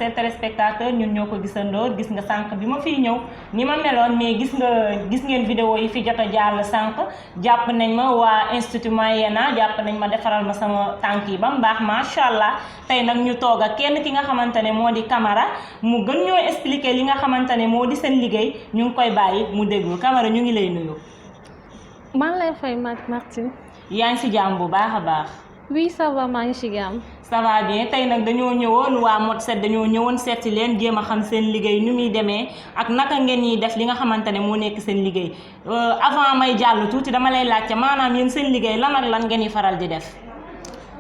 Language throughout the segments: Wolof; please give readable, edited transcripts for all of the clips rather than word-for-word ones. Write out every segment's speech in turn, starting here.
seen téléspectateur ñun ñoo ko gisandoo gis nga sànq bi ma fiy ñëw ni ma meloon mais gis ngeen vidéo yi fi jot a jàll sànq jàpp nañ ma waa Institut Mayena jàpp nañ ma defaral ma sama tànk yi ba mu baax macha allah tey nag ñu toog ak kenn ki nga xamante ne moo di Camara mu gën ñoo expliquer li nga xamante ne moo di seen liggéey ñu ngi koy bàyyi mu déglu Camara ñu ngi lay nuyu. maa ngi lay fay Martine. yaa ngi si jàmm bu baax a baax. oui ça va maa ngi si jàmm. ça va bien tey nag dañoo ñëwoon waa Mode 7 dañoo ñëwoon seeti leen jéem a xam seen liggéey nu muy demee ak naka ngeen ñiy def li nga xamante ne moo nekk seen liggéey avant may jàll tuuti dama lay laajte maanaam yéen seen liggéey lan ak lan ngeen di faral di def.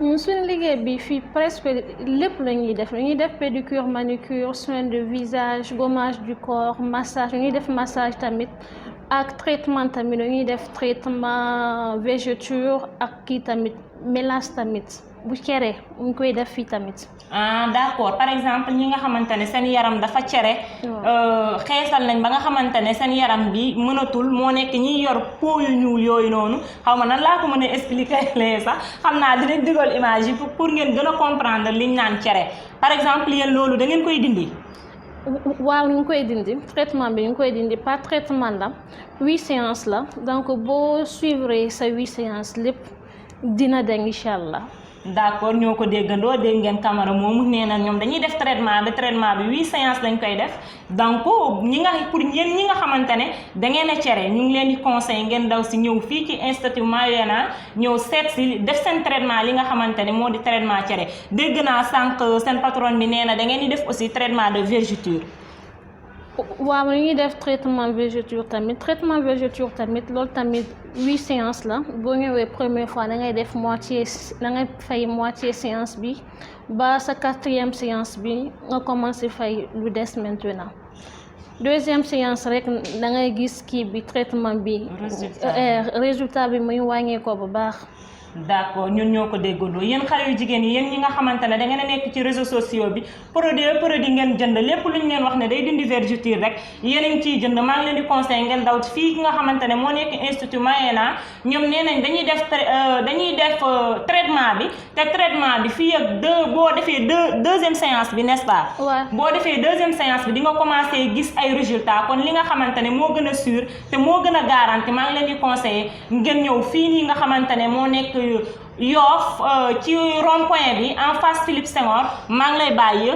ñun suñu liggéey bi fii presque lépp la ñuy def dañuy def pédicure manucure soin de visage gommage du corps massage dañuy def massage tamit ak traitement tamit dañuy def traitement végéture ak kii tamit mélange tamit bu cere ñu koy def fii tamit. ah d'accord par exemple ñi nga xamante ne seen yaram dafa cere. xeesal nañ ba nga xamante ne seen yaram bi mënatul moo nekk ñiy yor peau yu ñuul yooyu noonu xaw ma nan laa ko mën a expliquer lee sax xam naa dinañ dugal image yi pour ngeen gën a comprendre liñ naan cere par exemple yéen loolu da ngeen koy dindi. waaw ñu ngi koy dindi traitement bi ñu ngi koy dindi pas traitement la 8 séances la donc boo suivre sa 8 séances lépp dina deñ incha allah. d'accord ñoo ko déggandoo dégg ngeen Camara moomu nee na ñoom dañuy def traitement bi 8 séances lañ koy def donc ñi nga xamante ne da ngeen a cere ñu ngi leen di conseil ngeen daw si ñëw fii ci Institut Mayena ñëw seet si def seen traitement li nga xamante ne moo di traitement cere dégg naa sànq seen patron bi nee na da ngeen di def aussi traitement de vergeture. waaw ñu ngi def traitement végéture tamit loolu tamit 8 séances la boo ñëwee première fois da ngay def fay moitié séance bi ba sa 4e séance bi nga commencé fay lu des maintenant 2e séance rek da ngay gis kii bi traitement bi résultat bi muy wàññee ko bu baax. d'accord ñun ñoo ko déggandoo yéen xale yu jigéen yi yéen ñi nga xamante ne da ngeen a nekk ci réseaux sociaux bi produit ngeen jënd lépp lu ñu leen wax ne day dindi vergeture rek yéen a ngi ciy jënd maa ngi leen di conseil ngeen daw fii ki nga xamante ne moo nekk Institut Mayena ñoom nee nañ dañuy def traitement bi te traitement bi fii ak boo defee deuxième séance bi n'est-ce pas. waaw boo defee deuxième séance bi di nga commencer gis ay résultats kon li nga xamante ne moo gën a sûr te moo gën a garanti maa ngi leen di conseiller ngeen ñëw fii nii nga xamante ne moo nekk Yoff ci rond-point bi en face Philippe Senghor maa ngi lay bàyyi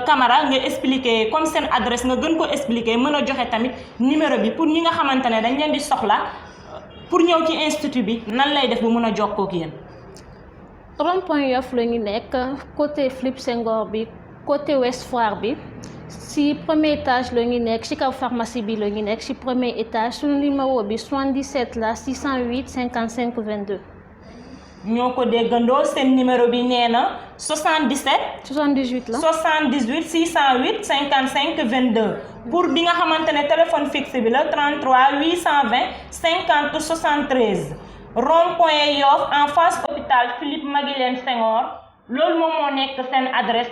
Camara nga expliquer comme seen adresse nga gën ko expliquer mën a joxe tamit numéro bi pour ñi nga xamante ne dañ leen di soxla pour ñëw ci institut bi nan lay def bu mën a jokkoo ak yéen. rond-point Yoff la ñu nekk côté Philippe Senghor bi côté Ouest Foire bi si premier étage la ñu nekk ci kaw pharmacie bi la ñu nekk ci premier étage suñu numéro bi 77 la 608 55 22. ñoo ko déggandoo seen numéro bi nee na 77. 78 la 78 608 55 22 pour bi nga xamante ne téléphone fixe bi la 33 820 50 73 rond-point Yoff en face hôpital Philippe Maguilène Senghor loolu moom moo nekk seen adresse.